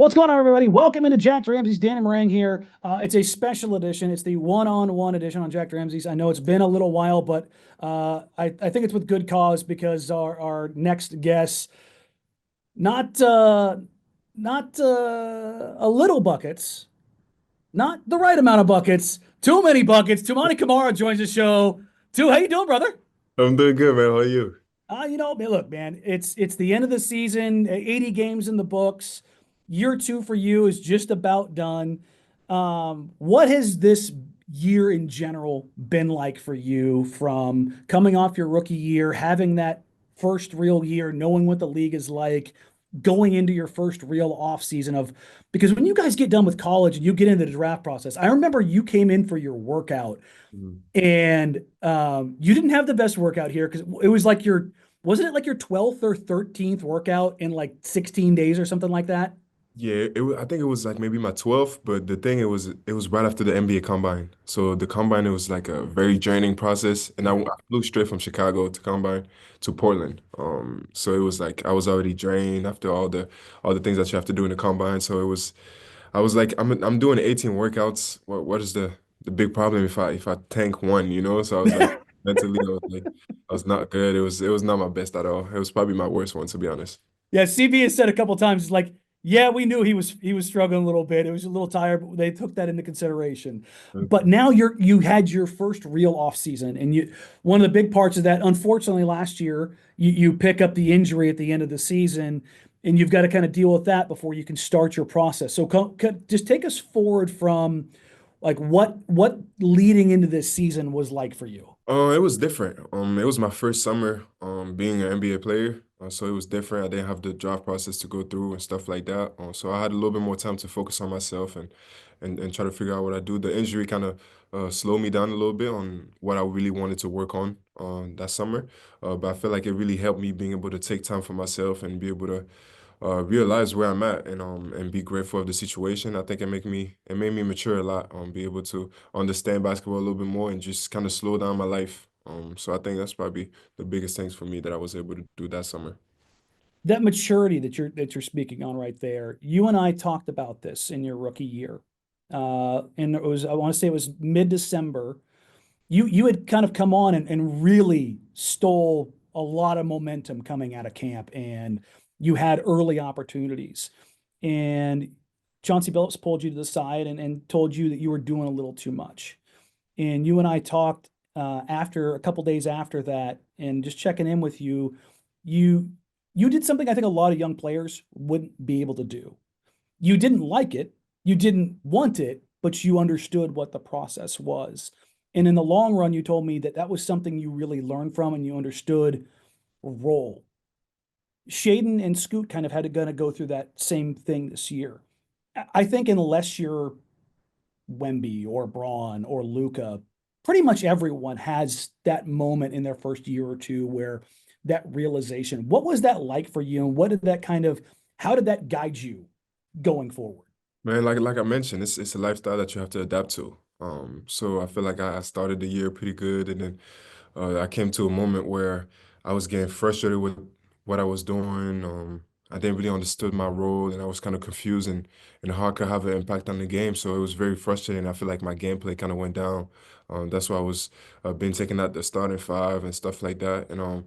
What's going on, everybody? Welcome into Jacked Ramsays. Danny Meringue here. It's a special edition. It's the one-on-one edition on Jacked Ramsays. I know it's been a little while, but I think it's with good cause because our next guest, not not a little buckets, not the right amount of buckets, too many buckets. Toumani Camara joins the show. How you doing, brother? I'm doing good, man. How are you? Look, man, it's the end of the season, 80 games in the books. Year two for you is just about done. What has this year in general been like for you from coming off your rookie year, having that first real year, knowing what the league is like, going into your first real off season of because when you guys get done with college and you get into the draft process, I remember you came in for your workout Mhm. and you didn't have the best workout here because it was like wasn't it like your 12th or 13th workout in like 16 days or something like that? Yeah, I think it was like maybe my 12th, but the thing it was right after the NBA Combine. So the Combine it was like a very draining process, and Yeah. I flew straight from Chicago to Combine to Portland. So it was like I was already drained after all the things that you have to do in the Combine. So I was like I'm doing 18 workouts. What is the big problem if I tank one, you know? So I was like mentally I was not good. It was not my best at all. It was probably my worst one to be honest. Yeah, CB has said a couple times, like, yeah, we knew he was struggling a little bit. It was a little tired, but they took that into consideration. But now you had your first real off season, and you one of the big parts of that, unfortunately, last year you pick up the injury at the end of the season, and you've got to kind of deal with that before you can start your process. So just take us forward from like what leading into this season was like for you. It was different. It was my first summer, being an NBA player. So it was different. I didn't have the draft process to go through and stuff like that. So I had a little bit more time to focus on myself and try to figure out what I do. The injury kind of slowed me down a little bit on what I really wanted to work on that summer. But I feel like it really helped me being able to take time for myself and be able to realize where I'm at and be grateful of the situation. I think it made me mature a lot, be able to understand basketball a little bit more and just kind of slow down my life. So I think that's probably the biggest things for me that I was able to do that summer. That maturity that you're speaking on right there, you and I talked about this in your rookie year. And it was, I want to say it was mid-December. You had kind of come on and really stole a lot of momentum coming out of camp, and you had early opportunities. And Chauncey Billups pulled you to the side and told you that you were doing a little too much. And you and I talked after a couple days after that, and just checking in with you. You you did something I think a lot of young players wouldn't be able to do. You didn't like it, you didn't want it, but you understood what the process was. And in the long run, you told me that that was something you really learned from and you understood role. Shaden and Scoot kind of had to gonna go through that same thing this year. I think unless you're Wemby or Braun or Luca, pretty much everyone has that moment in their first year or two where that realization. What was that like for you? And what did that kind of, how did that guide you going forward? Man, like I mentioned, it's a lifestyle that you have to adapt to. So I feel like I started the year pretty good, and then I came to a moment where I was getting frustrated with what I was doing. I didn't really understood my role, and I was kind of confused and how I could have an impact on the game. So it was very frustrating. I feel like my gameplay kind of went down. That's why I was been taking out the starting five and stuff like that. And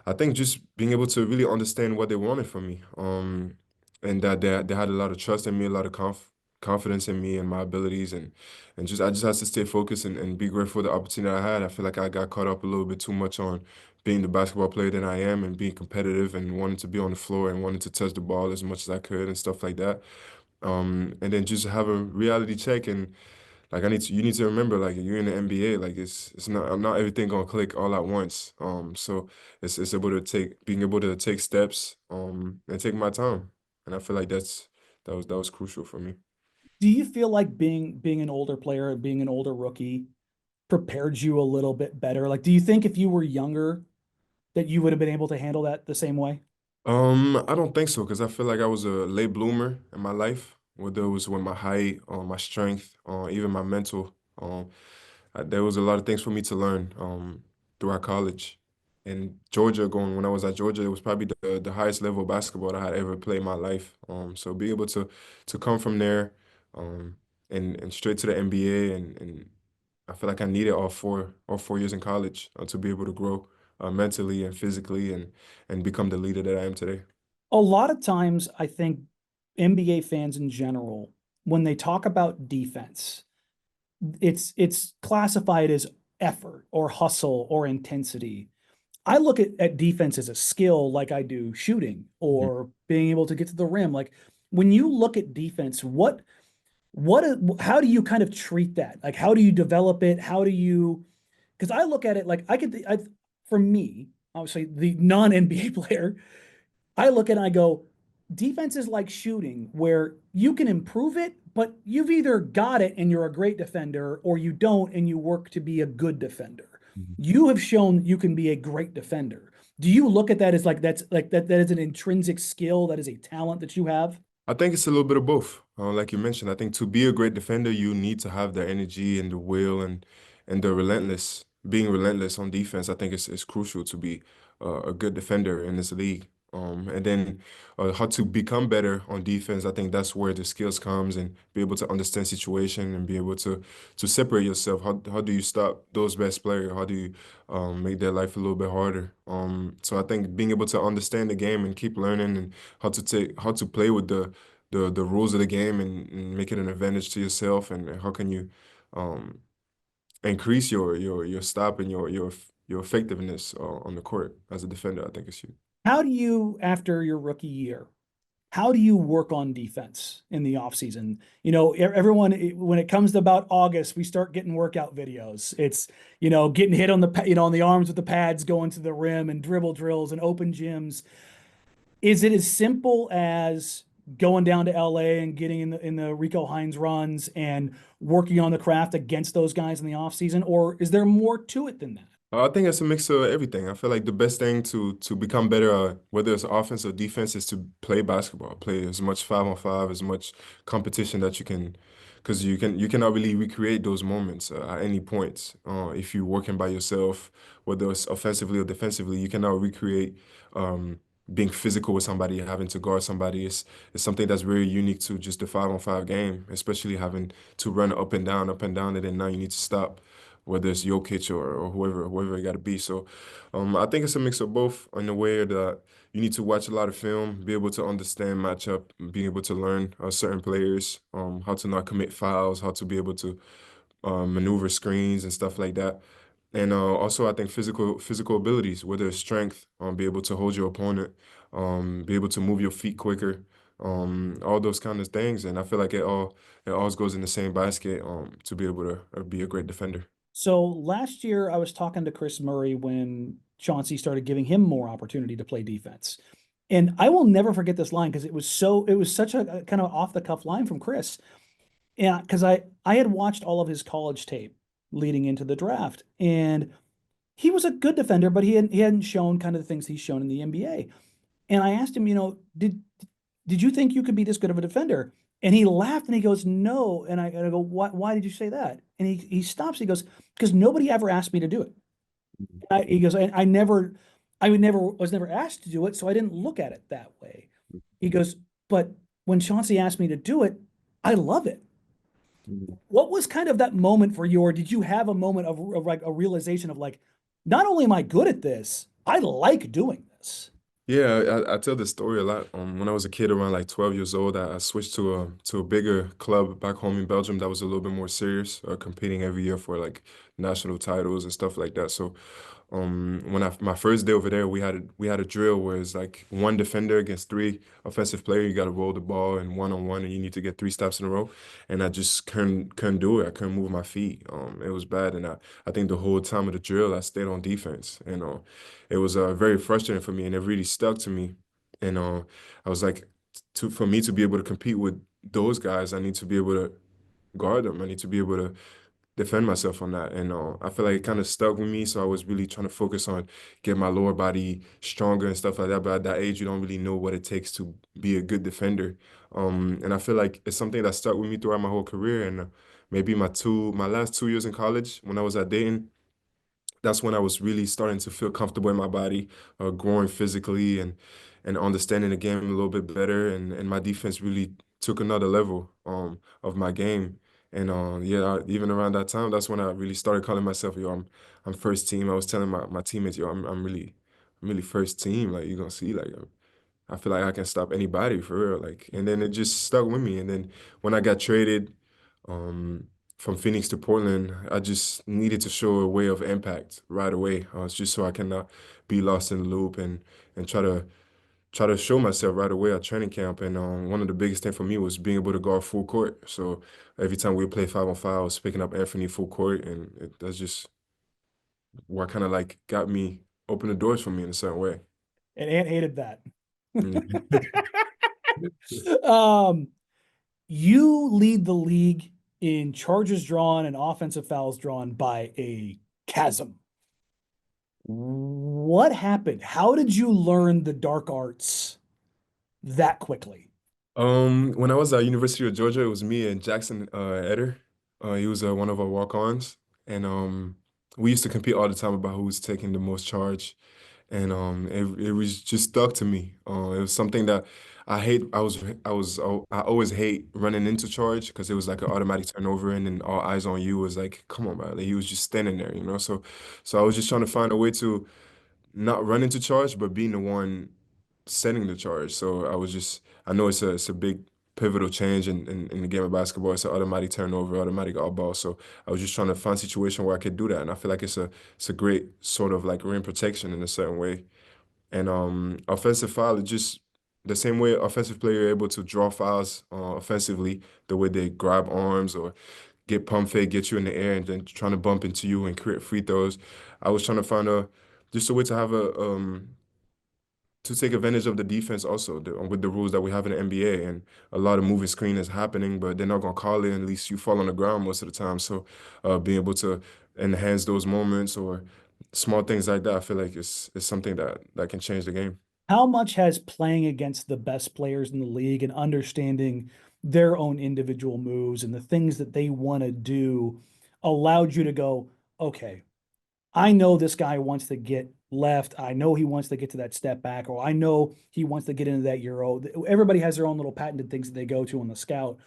I think just being able to really understand what they wanted from me, and that they had a lot of trust in me, a lot of confidence in me and my abilities, and just I just had to stay focused and be grateful for the opportunity I had. I feel like I got caught up a little bit too much on being the basketball player that I am and being competitive and wanting to be on the floor and wanting to touch the ball as much as I could and stuff like that. And then just have a reality check and like you need to remember like you're in the NBA, like it's not everything gonna click all at once. So it's able to being able to take steps and take my time. And I feel like that was crucial for me. Do you feel like being an older player, being an older rookie prepared you a little bit better? Like, do you think if you were younger that you would have been able to handle that the same way? I don't think so because I feel like I was a late bloomer in my life, whether it was with my height, my strength, even my mental. There was a lot of things for me to learn throughout college. and Georgia going when I was at Georgia, it was probably the highest level of basketball that I had ever played in my life. So being able to come from there, um, and straight to the NBA, and I feel like I needed all 4 years in college to be able to grow mentally and physically and become the leader that I am today. A lot of times, I think NBA fans in general, when they talk about defense, it's classified as effort or hustle or intensity. I look at defense as a skill like I do shooting Mhm. or being able to get to the rim. Like when you look at defense, what how do you kind of treat that? Like how do you develop it? How do you because I look at it like for me, obviously the non-NBA player, I look at it and I go, defense is like shooting, where you can improve it, but you've either got it and you're a great defender, or you don't and you work to be a good defender. You have shown you can be a great defender. Do you look at that as like that is an intrinsic skill, that is a talent that you have? I think it's a little bit of both. Like you mentioned, I think to be a great defender, you need to have the energy and the will and the being relentless on defense. I think it's crucial to be a good defender in this league. And then how to become better on defense. I think that's where the skills comes and be able to understand situation and be able to separate yourself. How do you stop those best players? How do you make their life a little bit harder? So I think being able to understand the game and keep learning and how to play with the rules of the game and make it an advantage to yourself and how can you um increase your stop and your effectiveness on the court as a defender. I think it's huge. How do you, after your rookie year, how do you work on defense in the offseason? Everyone, when it comes to about August, we start getting workout videos. It's, getting hit on on the arms with the pads, going to the rim and dribble drills and open gyms. Is it as simple as going down to LA and getting in the Rico Hines runs and working on the craft against those guys in the offseason? Or is there more to it than that? I think it's a mix of everything. I feel like the best thing to become better, whether it's offense or defense, is to play basketball. Play as much 5-on-5, as much competition that you can, because you cannot really recreate those moments at any point. If you're working by yourself, whether it's offensively or defensively, you cannot recreate being physical with somebody, having to guard somebody. It's something that's very unique to just the 5-on-5 game, especially having to run up and down, and then now you need to stop whether it's Jokic or whoever it got to be. So I think it's a mix of both in a way that you need to watch a lot of film, be able to understand matchup, be able to learn certain players, how to not commit fouls, how to be able to maneuver screens and stuff like that. And also, I think physical abilities, whether it's strength, be able to hold your opponent, be able to move your feet quicker, all those kind of things. And I feel like it all goes in the same basket to be able to be a great defender. So last year, I was talking to Chris Murray when Chauncey started giving him more opportunity to play defense. And I will never forget this line because it was such a kind of off the cuff line from Chris. Yeah, because I had watched all of his college tape leading into the draft, and he was a good defender, but he hadn't shown kind of the things he's shown in the NBA. And I asked him, did you think you could be this good of a defender? And he laughed and he goes, no. And I go, why did you say that? And he stops. He goes, because nobody ever asked me to do it. He goes, I was never asked to do it, so I didn't look at it that way. He goes, but when Chauncey asked me to do it, I love it. What was kind of that moment for you, or did you have a moment of like a realization of like, not only am I good at this, I like doing this? Yeah, I tell this story a lot. When I was a kid, around like 12 years old, I switched to a bigger club back home in Belgium that was a little bit more serious, competing every year for like national titles and stuff like that. So when my first day over there, we had a drill where it's like one defender against three offensive player. You got to roll the ball and one-on-one, and you need to get three stops in a row. And I just couldn't do it. I couldn't move my feet. It was bad, and I think the whole time of the drill, I stayed on defense. And it was very frustrating for me, and it really stuck to me. And I was like, for me to be able to compete with those guys, I need to be able to guard them. I need to be able to defend myself on that. And I feel like it kind of stuck with me. So I was really trying to focus on getting my lower body stronger and stuff like that. But at that age, you don't really know what it takes to be a good defender. And I feel like it's something that stuck with me throughout my whole career. And maybe my last 2 years in college when I was at Dayton, that's when I was really starting to feel comfortable in my body, growing physically and understanding the game a little bit better. And my defense really took another level of my game. And yeah, even around that time, that's when I really started calling myself, yo, I'm first team. I was telling my teammates, yo, I'm really first team. Like you're gonna see, like I feel like I can stop anybody for real. Like, and then it just stuck with me. And then when I got traded um, from Phoenix to Portland, I just needed to show a way of impact right away. It's just so I cannot be lost in the loop and try to show myself right away at training camp. And one of the biggest thing for me was being able to guard full court. So every time we play 5-on-5, I was picking up Anthony full court, and that's just what kind of like got me open the doors for me in a certain way. And Ant hated that. Yeah. um, you lead the league in charges drawn and offensive fouls drawn by a chasm. What happened? How did you learn the dark arts that quickly? When I was at University of Georgia, it was me and Jackson Eder. He was one of our walk-ons, and we used to compete all the time about who was taking the most charge, and it was just stuck to me. It was something that I hate. I always hate running into charge because it was like an automatic turnover, and then all eyes on you was like, come on, man. Like, he was just standing there, you know. So I was just trying to find a way to not run into charge, but being the one setting the charge. So I know it's a big pivotal change in the game of basketball. It's an automatic turnover, automatic all ball. So I was just trying to find a situation where I could do that. And I feel like it's a great sort of like rim protection in a certain way. And offensive foul is just the same way offensive player are able to draw fouls offensively, the way they grab arms or get pump fake, get you in the air, and then trying to bump into you and create free throws. I was trying to find a just a way to have a to take advantage of the defense also with the rules that we have in the NBA, and a lot of moving screen is happening, but they're not gonna call it. At least you fall on the ground most of the time. So being able to enhance those moments or small things like that, I feel like it's something that can change the game. How much has playing against the best players in the league and understanding their own individual moves and the things that they want to do allowed you to go, okay, I know this guy wants to get left. I know he wants to get to that step back, or I know he wants to get into that Euro. Everybody has their own little patented things that they go to on the scout.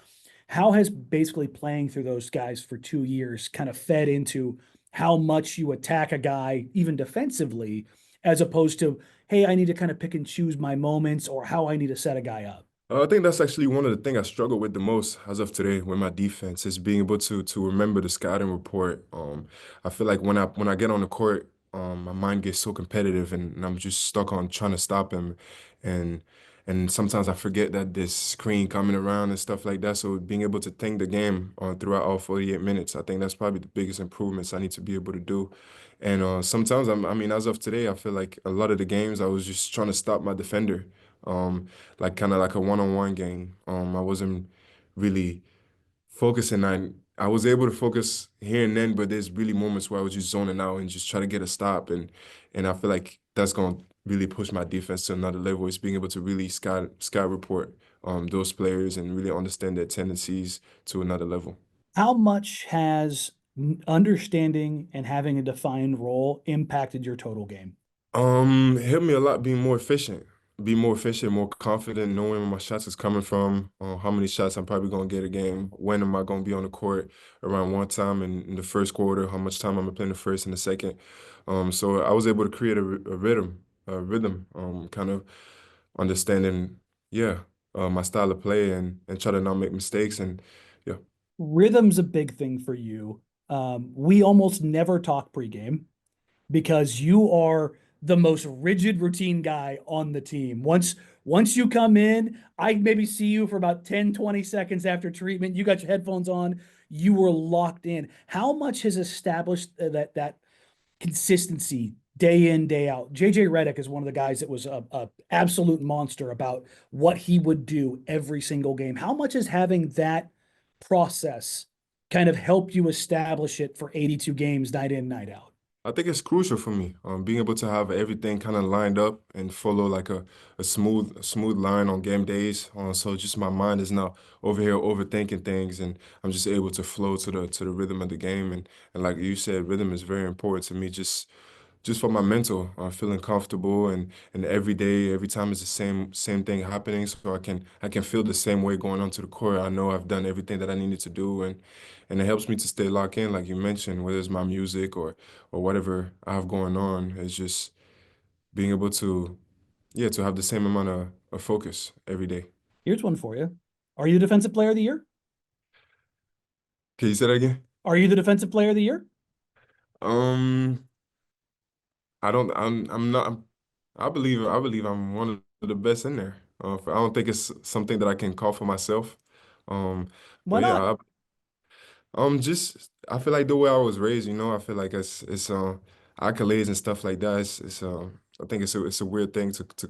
How has basically playing through those guys for 2 years kind of fed into how much you attack a guy, even defensively, as opposed to, hey, I need to kind of pick and choose my moments or how I need to set a guy up? I think that's actually one of the things I struggle with the most as of today with my defense is being able to remember the scouting report. I feel like when I get on the court, my mind gets so competitive and I'm just stuck on trying to stop him, and and sometimes I forget that there's screen coming around and stuff like that. So being able to think the game throughout all 48 minutes, I think that's probably the biggest improvements I need to be able to do. And sometimes I mean, as of today, I feel like a lot of the games I was just trying to stop my defender. Um, like kind of like a one-on-one game. I wasn't really focusing on. I was able to focus here and then, but there's really moments where I was just zoning out and just try to get a stop, and I feel like that's gonna really push my defense to another level. Is being able to really scout report those players and really understand their tendencies to another level. How much has understanding and having a defined role impacted your total game? It helped me a lot being more efficient, be more efficient, more confident, knowing where my shots is coming from, how many shots I'm probably gonna get a game, when am I gonna be on the court around one time in the first quarter, how much time I'm gonna play in the first and the second. So I was able to create a rhythm, kind of understanding, yeah, my style of play and try to not make mistakes and yeah. Rhythm's a big thing for you. We almost never talk pregame because you are the most rigid routine guy on the team. Once you come in, I maybe see you for about 10, 20 seconds after treatment. You got your headphones on, you were locked in. How much has established that consistency day in, day out? JJ Redick is one of the guys that was a absolute monster about what he would do every single game. How much is having that process kind of help you establish it for 82 games night in, night out? I think it's crucial for me. Being able to have everything kind of lined up and follow like a smooth line on game days. So just my mind is not over here overthinking things, and I'm just able to flow to the rhythm of the game. And like you said, rhythm is very important to me. Just for my mental, feeling comfortable and every day, every time it's the same thing happening, so I can feel the same way going onto the court. I know I've done everything that I needed to do, and it helps me to stay locked in, like you mentioned, whether it's my music or whatever I have going on. It's just being able to, yeah, to have the same amount of focus every day. Here's one for you. Are you the defensive player of the year? Can you say that again? Are you the defensive player of the year? Um, I don't. I'm not. I believe I'm one of the best in there. I don't think it's something that I can call for myself. Um, Why but yeah, not? just I feel like the way I was raised, I feel like it's accolades and stuff like that. It's I think it's a weird thing to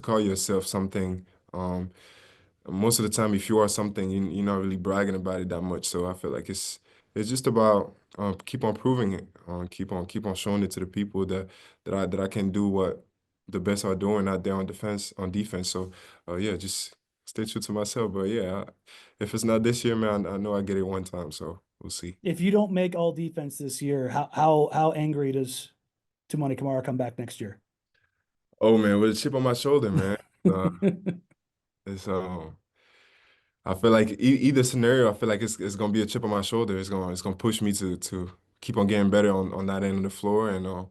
call yourself something. Um, Most of the time, if you are something, you're not really bragging about it that much. So I feel like it's just about keep on proving it, keep on showing it to the people that I can do what the best are doing out there on defense. So yeah, just stay true to myself. But yeah, if it's not this year, man, I know I get it one time. So we'll see. If you don't make all defense this year, how angry does Toumani Camara come back next year? Oh man, with a chip on my shoulder, man. Uh, it's I feel like either scenario, I feel like it's gonna be a chip on my shoulder. It's gonna push me to keep on getting better on that end of the floor and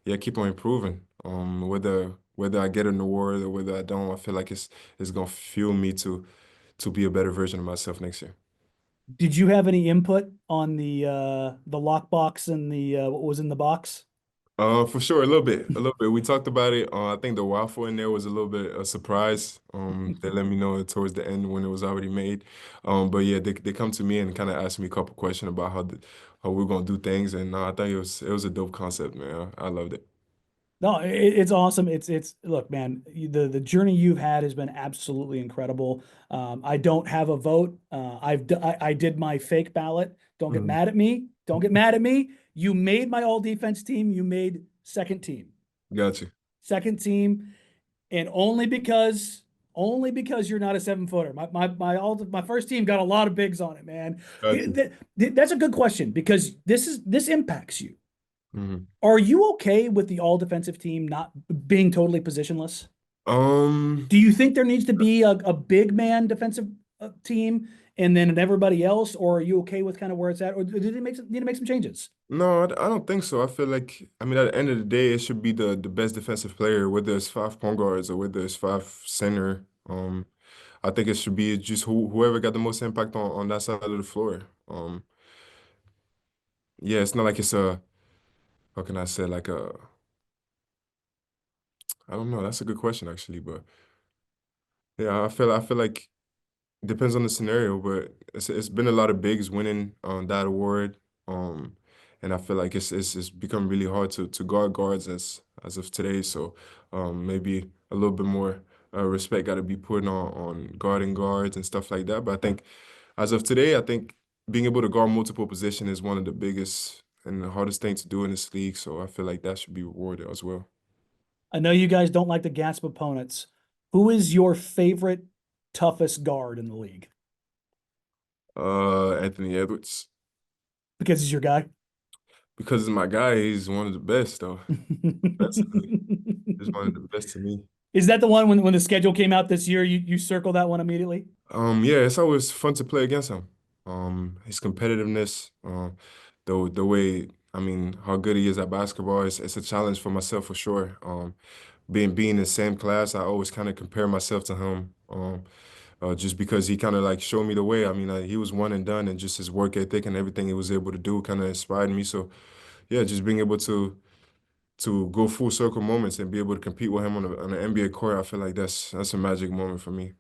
yeah, keep on improving. Whether I get an award or whether I don't, I feel like it's gonna fuel me to be a better version of myself next year. Did you have any input on the lockbox and the what was in the box? For sure, a little bit, a little bit. We talked about it. I think the waffle in there was a little bit a surprise. They let me know towards the end when it was already made. But yeah, they come to me and kind of asked me a couple questions about how we're gonna do things, and I thought it was a dope concept, man. I loved it. No, it's awesome. It's look, man, the journey you've had has been absolutely incredible. I don't have a vote. I did my fake ballot. Don't get Mhm. mad at me. Don't get mad at me. You made my all defense team. You made second team. Got you. Second team, and only because you're not a 7 footer. My first team got a lot of bigs on it, man. Got you. That's a good question because this impacts you. Mhm. Are you okay with the all defensive team not being totally positionless? Um, Do you think there needs to be a big man defensive team and then everybody else, or are you okay with kind of where it's at, or do they need to make some changes? no, I don't think so. I feel like, I mean, at the end of the day, it should be the best defensive player, whether it's five point guards or whether it's five center. I think it should be just whoever got the most impact on that side of the floor. Yeah, it's not like it's how can I say, like I don't know. That's a good question actually, but yeah, I feel like depends on the scenario, but it's been a lot of bigs winning that award. Um, and I feel like it's become really hard to guard guards as of today. So maybe a little bit more respect got to be put on guarding guards and stuff like that. But I think as of today, I think being able to guard multiple positions is one of the biggest and the hardest thing to do in this league. So I feel like that should be rewarded as well. I know you guys don't like to gasp opponents. Who is your favorite toughest guard in the league? Anthony Edwards. Because he's your guy. Because he's my guy, he's one of the best though. Best to me. He's one of the best to me. Is that the one when the schedule came out this year? You circle that one immediately. Yeah, it's always fun to play against him. His competitiveness, the way, I mean, how good he is at basketball, it's a challenge for myself for sure. Being in the same class, I always kind of compare myself to him. Just because he kind of like showed me the way. I mean, he was one and done, and just his work ethic and everything he was able to do kind of inspired me. So yeah, just being able to go full circle moments and be able to compete with him on an NBA court, I feel like that's a magic moment for me.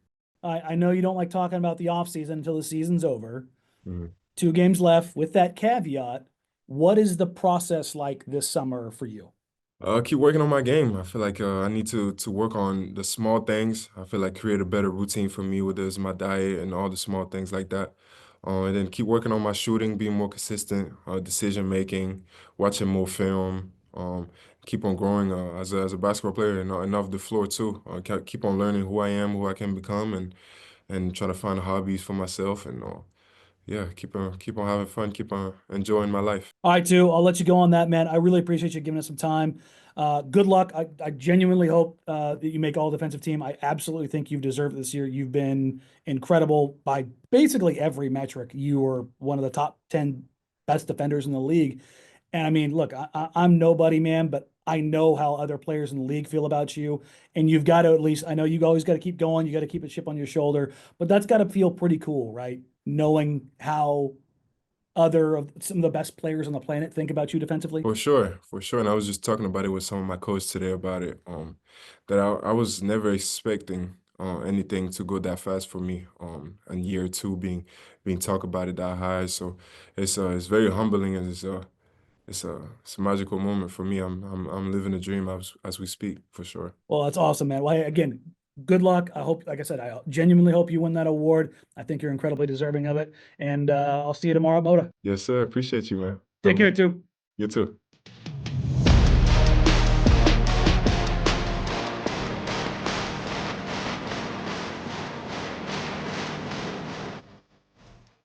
I know you don't like talking about the offseason until the season's over. Mhm. 2 games left. With that caveat, what is the process like this summer for you? Keep working on my game. I feel like I need to work on the small things. I feel like create a better routine for me, whether it's my diet and all the small things like that. and then keep working on my shooting, being more consistent, decision making, watching more film. Keep on growing as a basketball player and off the floor too. Keep on learning who I am, who I can become, and trying to find hobbies for myself and yeah, keep on having fun, keep on enjoying my life. All right, too. I'll let you go on that, man. I really appreciate you giving us some time. Good luck. I genuinely hope that you make all defensive team. I absolutely think you've deserved it this year. You've been incredible by basically every metric. You were one of the top 10 best defenders in the league. And I mean, look, I'm nobody, man, but I know how other players in the league feel about you. And you've got to at least, I know you always got to keep going. You got to keep a chip on your shoulder, but that's got to feel pretty cool, right? Knowing how other of some of the best players on the planet think about you defensively? For sure, for sure. And I was just talking about it with some of my coach today about it. That I was never expecting anything to go that fast for me. And year two being talked about it that high. So it's very humbling and it's a magical moment for me. I'm living a dream as we speak for sure. Well, that's awesome, man. Well, hey, again, good luck. I hope, like I said, I genuinely hope you win that award. I think you're incredibly deserving of it. And I'll see you tomorrow at Moda. Yes, sir. Appreciate you, man. Take care, too. You too.